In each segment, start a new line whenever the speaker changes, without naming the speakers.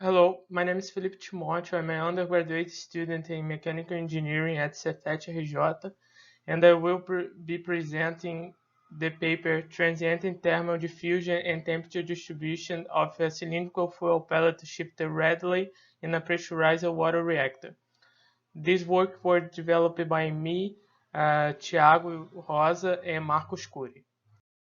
Hello, my name is Felipe Timóteo. I'm an undergraduate student in mechanical engineering at Cefet RJ, and I will be presenting the paper Transient in Thermal Diffusion and Temperature Distribution of a Cylindrical Fuel Pellet Shipped Readily in a Pressurized Water Reactor. This work was developed by me, Thiago Rosa, and Marcos Cury.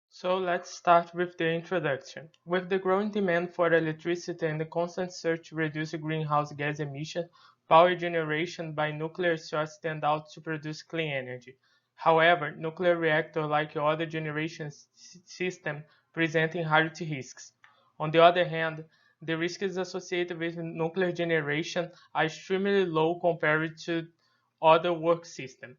So let's start with the introduction. With the growing demand for electricity and the constant search to reduce greenhouse gas emissions, power generation by nuclear sources stand out to produce clean energy. However, nuclear reactors, like other generation systems, presenting higher risks. On the other hand, the risks associated with nuclear generation are extremely low compared to other work systems.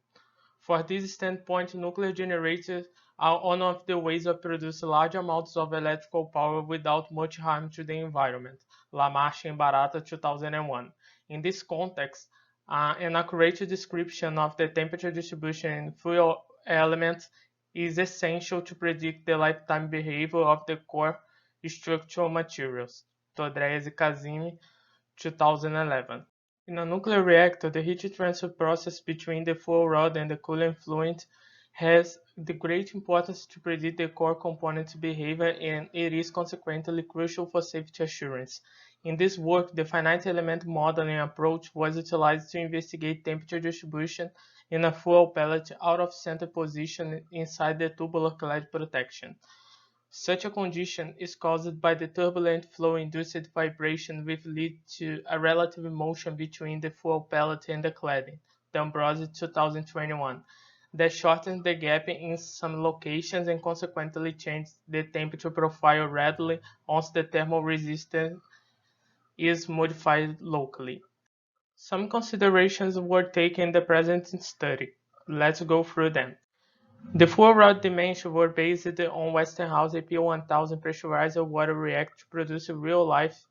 For this standpoint, nuclear generators are one of the ways of producing large amounts of electrical power without much harm to the environment. Lamarche and Barata, 2001. In this context, an accurate description of the temperature distribution in fuel elements is essential to predict the lifetime behavior of the core structural materials. Todrez Kazimi, 2011. In a nuclear reactor, the heat transfer process between the fuel rod and the coolant fluid has the great importance to predict the core component's behavior, and it is consequently crucial for safety assurance. In this work, the finite element modeling approach was utilized to investigate temperature distribution in a fuel pellet out of center position inside the tubular clad protection. Such a condition is caused by the turbulent flow-induced vibration which leads to a relative motion between the fuel pellet and the cladding, D'Ambrosi 2021, that shortens the gap in some locations and consequently changes the temperature profile readily once the thermal resistance is modified locally. Some considerations were taken in the present study. Let's go through them. The fuel rod dimensions were based on Westinghouse AP1000 pressurized water reactor to produce real-life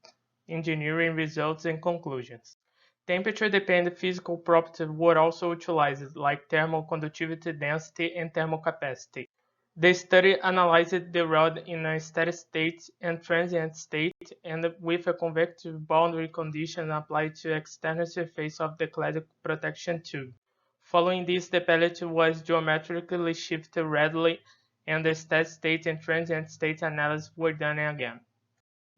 engineering results and conclusions. Temperature-dependent physical properties were also utilized, like thermal conductivity, density, and thermal capacity. The study analyzed the rod in a steady state and transient state, and with a convective boundary condition applied to the external surface of the clad protection tube. Following this, the pellet was geometrically shifted readily, and the steady state and transient state analysis were done again.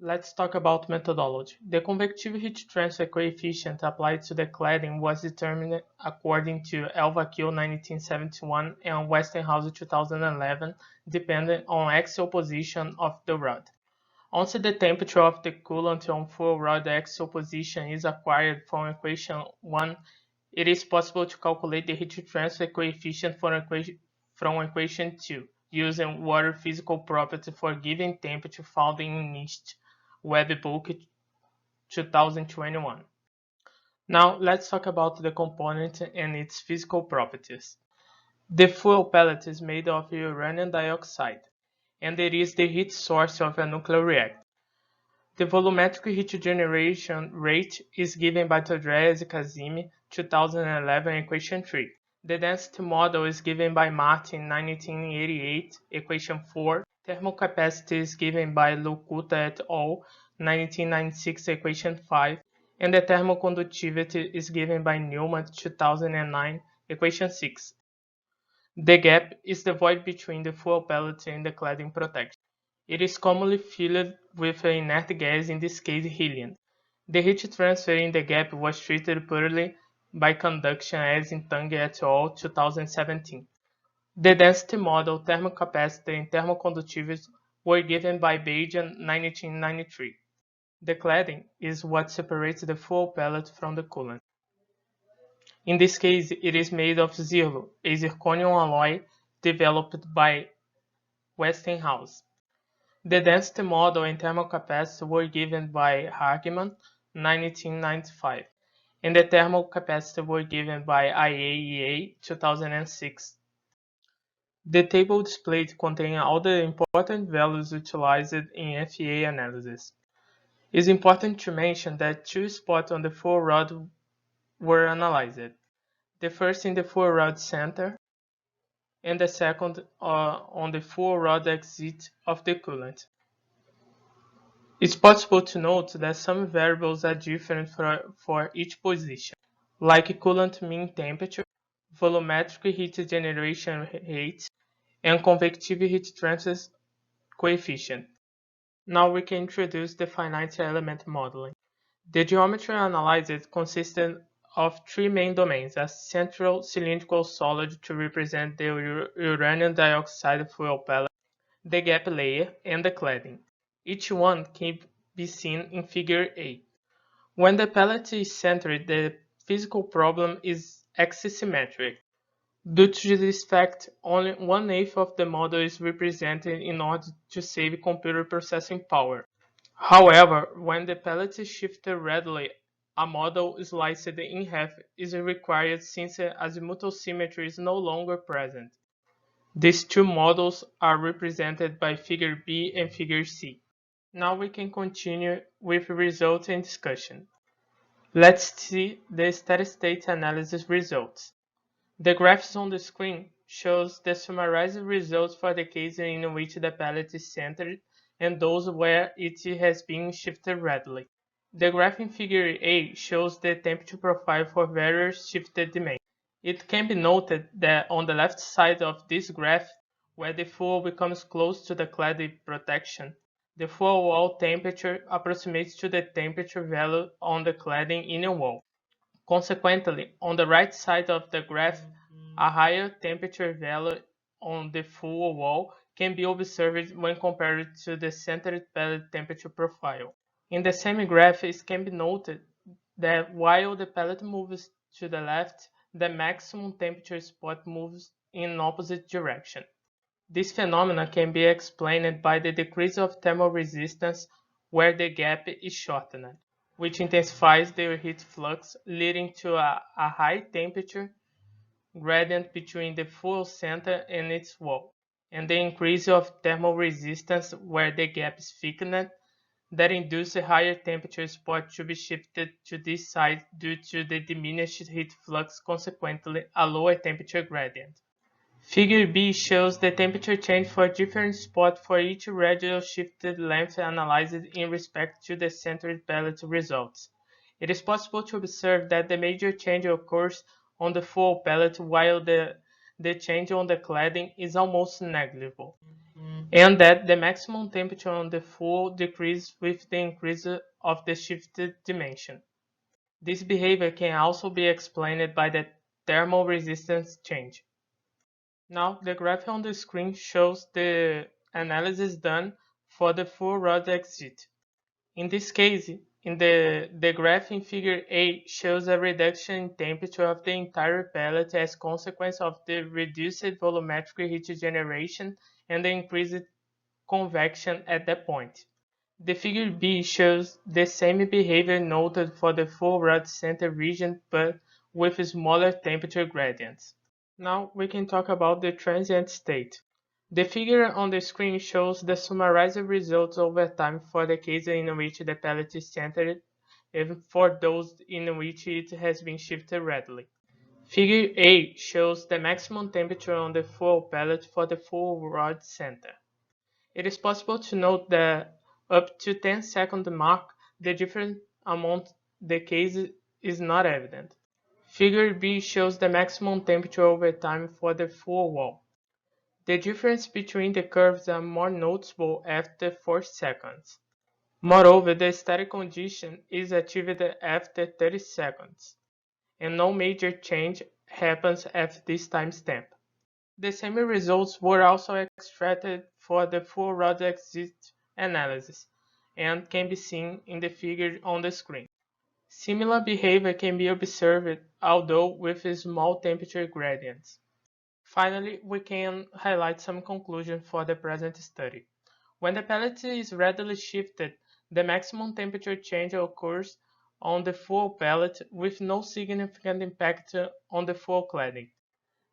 Let's talk about methodology. The convective heat transfer coefficient applied to the cladding was determined according to Elvakil 1971 and Westinghouse 2011, depending on axial position of the rod. Once the temperature of the coolant on full rod axial position is acquired from equation 1, it is possible to calculate the heat transfer coefficient from equation 2, using water physical property for given temperature found in NIST Web Book 2021. Now let's talk about the component and its physical properties. The fuel pellet is made of uranium dioxide, and it is the heat source of a nuclear reactor. The volumetric heat generation rate is given by Todrez Kazimi, 2011, equation 3. The density model is given by Martin, 1988, equation 4. Thermal capacity is given by Lukuta et al., 1996, equation 5. And the thermal conductivity is given by Newman, 2009, equation 6. The gap is the void between the fuel pellet and the cladding protection. It is commonly filled with an inert gas, in this case helium. The heat transfer in the gap was treated purely by conduction, as in Tang et al. 2017. The density model, thermal capacity, and thermal conductivity were given by Bajan 1993. The cladding is what separates the fuel pellet from the coolant. In this case, it is made of Zirlo, a zirconium alloy developed by Westinghouse. The density model and thermal capacity were given by Hagman, 1995, and the thermal capacity were given by IAEA, 2006. The table displayed contains all the important values utilized in FEA analysis. It is important to mention that two spots on the fuel rod were analyzed. The first in the fuel rod center, and the second on the fuel rod exit of the coolant. It's possible to note that some variables are different for each position, like coolant mean temperature, volumetric heat generation rate, and convective heat transfer coefficient. Now we can introduce the finite element modeling. The geometry analyzed consisted of three main domains: a central cylindrical solid to represent the uranium dioxide fuel pellet, the gap layer, and the cladding. Each one can be seen in Figure A. When the pellet is centered, the physical problem is axisymmetric. Due to this fact, only 1/8 of the model is represented in order to save computer processing power. However, when the pellet is shifted radially, a model sliced in half is required since azimuthal symmetry is no longer present. These two models are represented by Figure B and Figure C. Now we can continue with results and discussion. Let's see the steady-state analysis results. The graphs on the screen shows the summarized results for the cases in which the pellet is centered and those where it has been shifted radially. The graph in Figure A shows the temperature profile for various shifted dimensions. It can be noted that on the left side of this graph, where the fuel becomes close to the cladding protection, the fuel wall temperature approximates to the temperature value on the cladding inner wall. Consequently, on the right side of the graph, a higher temperature value on the fuel wall can be observed when compared to the centered pellet temperature profile. In the same graph, it can be noted that while the pellet moves to the left, the maximum temperature spot moves in opposite direction. This phenomenon can be explained by the decrease of thermal resistance where the gap is shortened, which intensifies the heat flux, leading to a high temperature gradient between the fuel center and its wall, and the increase of thermal resistance where the gap is thickened that induce a higher temperature spot to be shifted to this side due to the diminished heat flux, consequently a lower temperature gradient. Figure B shows the temperature change for a different spot for each radial shifted length analyzed in respect to the centered pellet results. It is possible to observe that the major change occurs on the full pellet while the change on the cladding is almost negligible, and that the maximum temperature on the fuel decreases with the increase of the shifted dimension. This behavior can also be explained by the thermal resistance change. Now, the graph on the screen shows the analysis done for the full rod exit. In this case, the graph in Figure A shows a reduction in temperature of the entire pellet as consequence of the reduced volumetric heat generation and the increased convection at that point. The Figure B shows the same behavior noted for the full rod center region but with smaller temperature gradients. Now we can talk about the transient state. The figure on the screen shows the summarized results over time for the cases in which the pellet is centered and for those in which it has been shifted radially. Figure A shows the maximum temperature on the full pellet for the full rod center. It is possible to note that up to 10-second mark, the difference among the cases is not evident. Figure B shows the maximum temperature over time for the full wall. The difference between the curves are more noticeable after 4 seconds. Moreover, the static condition is achieved after 30 seconds, and no major change happens at this timestamp. The same results were also extracted for the full rod exit analysis, and can be seen in the figure on the screen. Similar behavior can be observed, although with small temperature gradients. Finally, we can highlight some conclusions for the present study. When the pellet is readily shifted, the maximum temperature change occurs on the full pellet with no significant impact on the full cladding.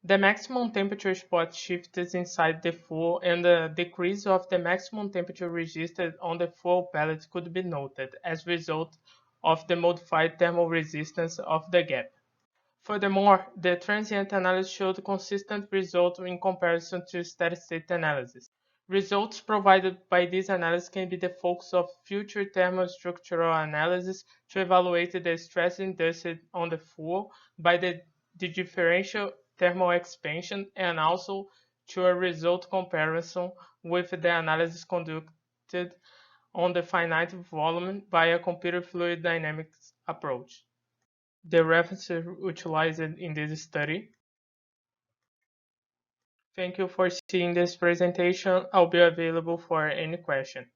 The maximum temperature spot shifts inside the fuel, and the decrease of the maximum temperature registered on the fuel pellet could be noted as a result of the modified thermal resistance of the gap. Furthermore, the transient analysis showed consistent results in comparison to steady-state analysis, Results provided by this analysis can be the focus of future thermostructural analysis to evaluate the stress induced on the fuel by the differential thermal expansion, and also to a result comparison with the analysis conducted on the finite volume by a computer fluid dynamics approach. The references utilized in this study. Thank you for seeing this presentation. I'll be available for any question.